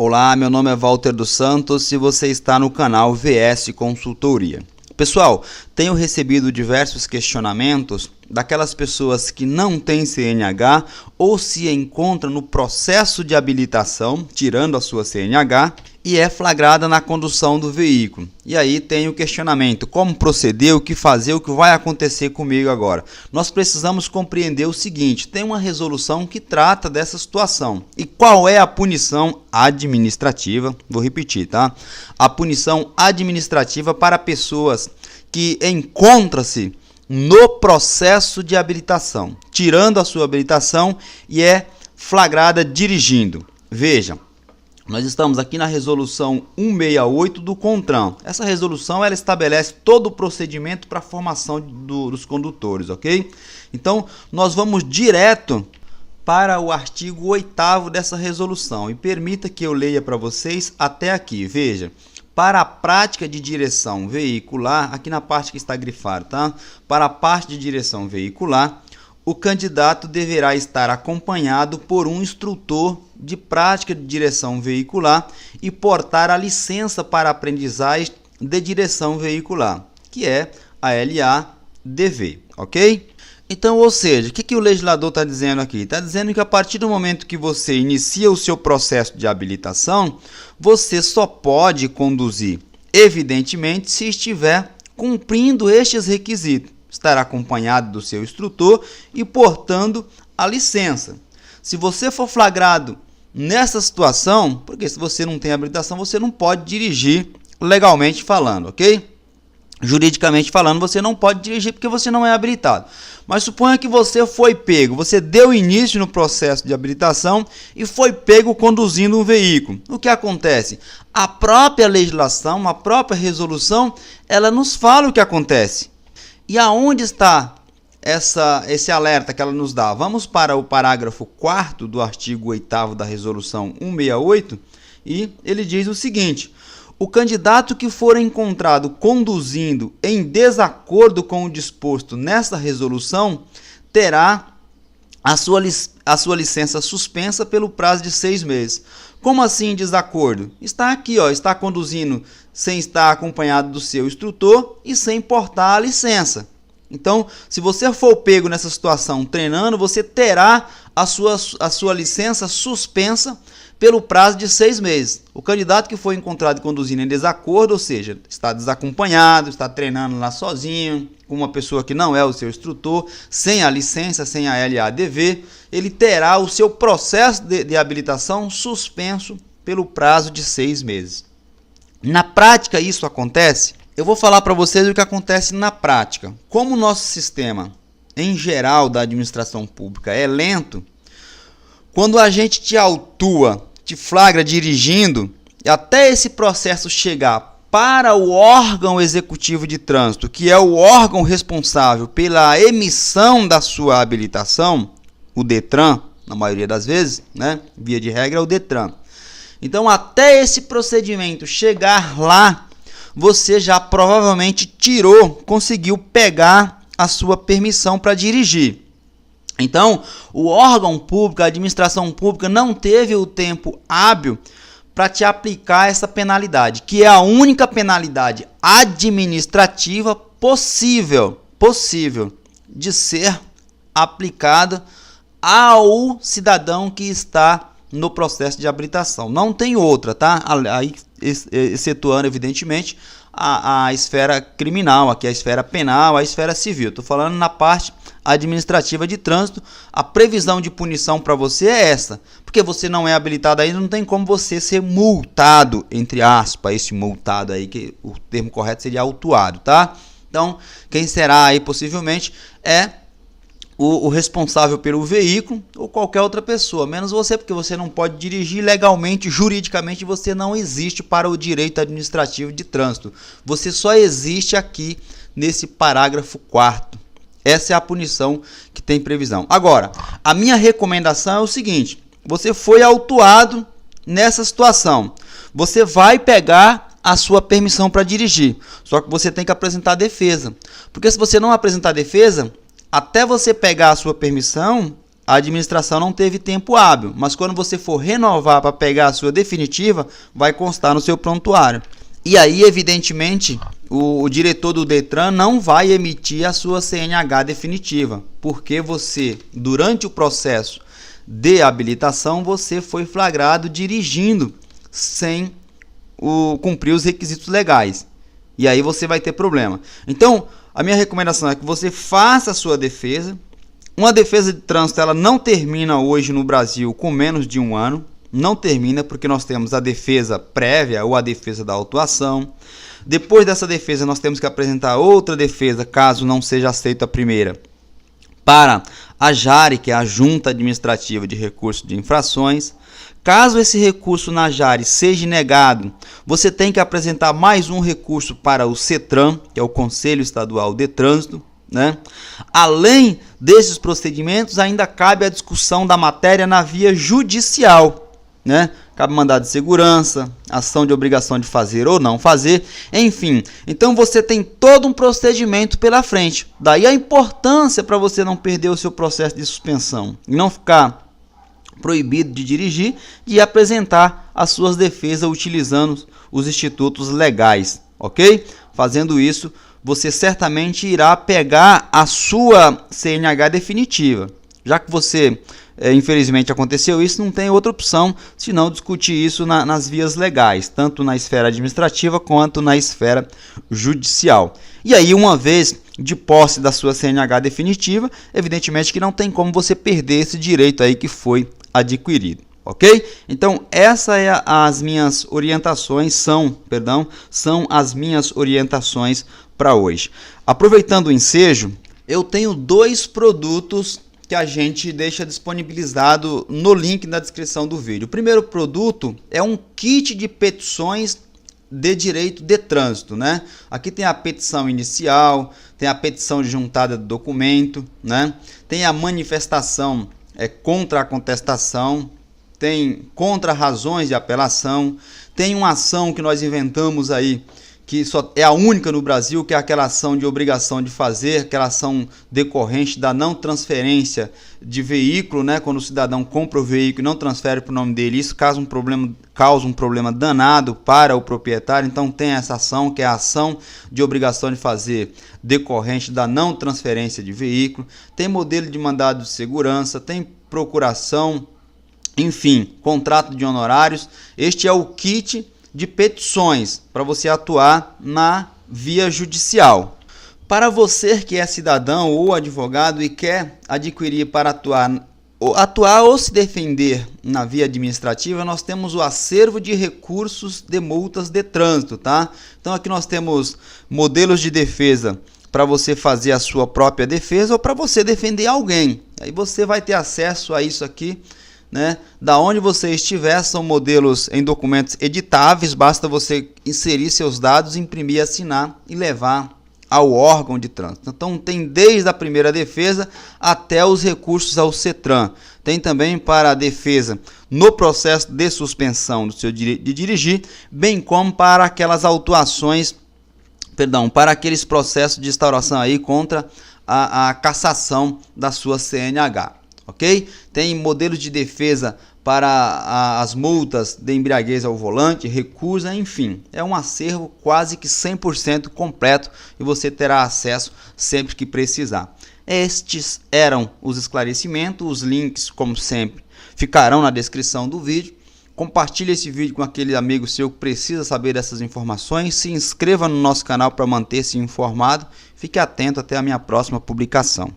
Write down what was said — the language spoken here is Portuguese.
Olá, meu nome é Walter dos Santos e você está no canal VS Consultoria. Pessoal, tenho recebido diversos questionamentos daquelas pessoas que não têm CNH ou se encontram no processo de habilitação, tirando a sua CNH, e é flagrada na condução do veículo. E aí tem o questionamento, como proceder, o que fazer, o que vai acontecer comigo agora? Nós precisamos compreender o seguinte, tem uma resolução que trata dessa situação. E qual é a punição administrativa? Vou repetir, tá? A punição administrativa para pessoas que encontram-se no processo de habilitação, tirando a sua habilitação e é flagrada dirigindo. Veja, nós estamos aqui na resolução 168 do CONTRAN. Essa resolução ela estabelece todo o procedimento para a formação dos condutores, ok? Então, nós vamos direto para o artigo 8º dessa resolução e permita que eu leia para vocês até aqui. Veja, para a prática de direção veicular, aqui na parte que está grifado, tá? Para a parte de direção veicular, o candidato deverá estar acompanhado por um instrutor de prática de direção veicular e portar a licença para aprendizagem de direção veicular, que é a LADV, ok? Então, ou seja, o que o legislador está dizendo aqui? Está dizendo que a partir do momento que você inicia o seu processo de habilitação, você só pode conduzir, evidentemente, se estiver cumprindo estes requisitos. Estará acompanhado do seu instrutor e portando a licença. Se você for flagrado nessa situação, porque se você não tem habilitação, você não pode dirigir legalmente falando, ok? Juridicamente falando, você não pode dirigir porque você não é habilitado. Mas suponha que você foi pego, você deu início no processo de habilitação e foi pego conduzindo um veículo. O que acontece? A própria legislação, a própria resolução, ela nos fala o que acontece. E aonde está esse alerta que ela nos dá? Vamos para o parágrafo 4º do artigo 8º da resolução 168 e ele diz o seguinte: o candidato que for encontrado conduzindo em desacordo com o disposto nesta resolução terá a sua licença suspensa pelo prazo de 6 meses. Como assim desacordo? Está aqui, ó, está conduzindo sem estar acompanhado do seu instrutor e sem portar a licença. Então, se você for pego nessa situação treinando, você terá a sua licença suspensa pelo prazo de 6 meses. O candidato que foi encontrado conduzindo em desacordo, ou seja, está desacompanhado, está treinando lá sozinho, com uma pessoa que não é o seu instrutor, sem a licença, sem a LADV, ele terá o seu processo de habilitação suspenso pelo prazo de 6 meses. Na prática isso acontece? Eu vou falar para vocês o que acontece na prática. Como o nosso sistema, em geral, da administração pública é lento, quando a gente te autua, te flagra dirigindo, até esse processo chegar para o órgão executivo de trânsito, que é o órgão responsável pela emissão da sua habilitação, o DETRAN, na maioria das vezes, né? Via de regra é o DETRAN. Então, até esse procedimento chegar lá, você já provavelmente conseguiu pegar a sua permissão para dirigir. Então, o órgão público, a administração pública não teve o tempo hábil para te aplicar essa penalidade, que é a única penalidade administrativa possível de ser aplicada ao cidadão que está no processo de habilitação. Não tem outra, tá? Aí, excetuando, evidentemente, a esfera criminal, aqui a esfera penal, a esfera civil. Estou falando na parte administrativa de trânsito. A previsão de punição para você é essa, porque você não é habilitado ainda, não tem como você ser multado, entre aspas, esse multado aí, que o termo correto seria autuado, tá? Então, quem será aí possivelmente é o responsável pelo veículo ou qualquer outra pessoa, menos você, porque você não pode dirigir legalmente, juridicamente, você não existe para o direito administrativo de trânsito. Você só existe aqui nesse parágrafo 4º. Essa é a punição que tem previsão. Agora, a minha recomendação é o seguinte: você foi autuado nessa situação, você vai pegar a sua permissão para dirigir, só que você tem que apresentar defesa, porque se você não apresentar defesa, até você pegar a sua permissão, a administração não teve tempo hábil, mas quando você for renovar para pegar a sua definitiva, vai constar no seu prontuário. E aí, evidentemente, o diretor do Detran não vai emitir a sua CNH definitiva, porque você, durante o processo de habilitação, você foi flagrado dirigindo sem cumprir os requisitos legais. E aí você vai ter problema. Então, a minha recomendação é que você faça a sua defesa. Uma defesa de trânsito, ela não termina hoje no Brasil com menos de 1 ano. Não termina porque nós temos a defesa prévia ou a defesa da autuação. Depois dessa defesa, nós temos que apresentar outra defesa, caso não seja aceita a primeira, para a JARE, que é a Junta Administrativa de Recursos de Infrações. Caso esse recurso na JARE seja negado, você tem que apresentar mais um recurso para o CETRAN, que é o Conselho Estadual de Trânsito, né? Além desses procedimentos, ainda cabe a discussão da matéria na via judicial, né? Cabe mandado de segurança, ação de obrigação de fazer ou não fazer, enfim. Então você tem todo um procedimento pela frente. Daí a importância para você não perder o seu processo de suspensão e não ficar proibido de dirigir, de apresentar as suas defesas utilizando os institutos legais, ok? Fazendo isso, você certamente irá pegar a sua CNH definitiva. Já que você, infelizmente aconteceu isso, não tem outra opção senão discutir isso nas vias legais, tanto na esfera administrativa quanto na esfera judicial. E aí, uma vez de posse da sua CNH definitiva, evidentemente que não tem como você perder esse direito aí que foi adquirido, ok? Então, essas as minhas orientações, são as minhas orientações para hoje. Aproveitando o ensejo, eu tenho 2 produtos que a gente deixa disponibilizado no link na descrição do vídeo. O primeiro produto é um kit de petições de direito de trânsito, né? Aqui tem a petição inicial, tem a petição de juntada de documento, né? Tem a manifestação contra a contestação, tem contra razões de apelação, tem uma ação que nós inventamos aí, que só é a única no Brasil, que é aquela ação de obrigação de fazer, aquela ação decorrente da não transferência de veículo, né? Quando o cidadão compra o veículo e não transfere para o nome dele, isso causa um problema danado para o proprietário. Então tem essa ação, que é a ação de obrigação de fazer decorrente da não transferência de veículo. Tem modelo de mandado de segurança, tem procuração, enfim, contrato de honorários. Este é o kit de petições para você atuar na via judicial. Para você que é cidadão ou advogado e quer adquirir para atuar ou se defender na via administrativa, nós temos o acervo de recursos de multas de trânsito, tá? Então aqui nós temos modelos de defesa para você fazer a sua própria defesa ou para você defender alguém. Aí você vai ter acesso a isso aqui, né? Da onde você estiver, são modelos em documentos editáveis, basta você inserir seus dados, imprimir, assinar e levar ao órgão de trânsito. Então tem desde a primeira defesa até os recursos ao CETRAN. Tem também para a defesa no processo de suspensão do seu direito de dirigir, bem como para aquelas autuações, para aqueles processos de instauração aí contra a cassação da sua CNH. Ok? Tem modelos de defesa para as multas de embriaguez ao volante, recusa, enfim. É um acervo quase que 100% completo e você terá acesso sempre que precisar. Estes eram os esclarecimentos, os links, como sempre, ficarão na descrição do vídeo. Compartilhe esse vídeo com aquele amigo seu que precisa saber dessas informações. Se inscreva no nosso canal para manter-se informado. Fique atento até a minha próxima publicação.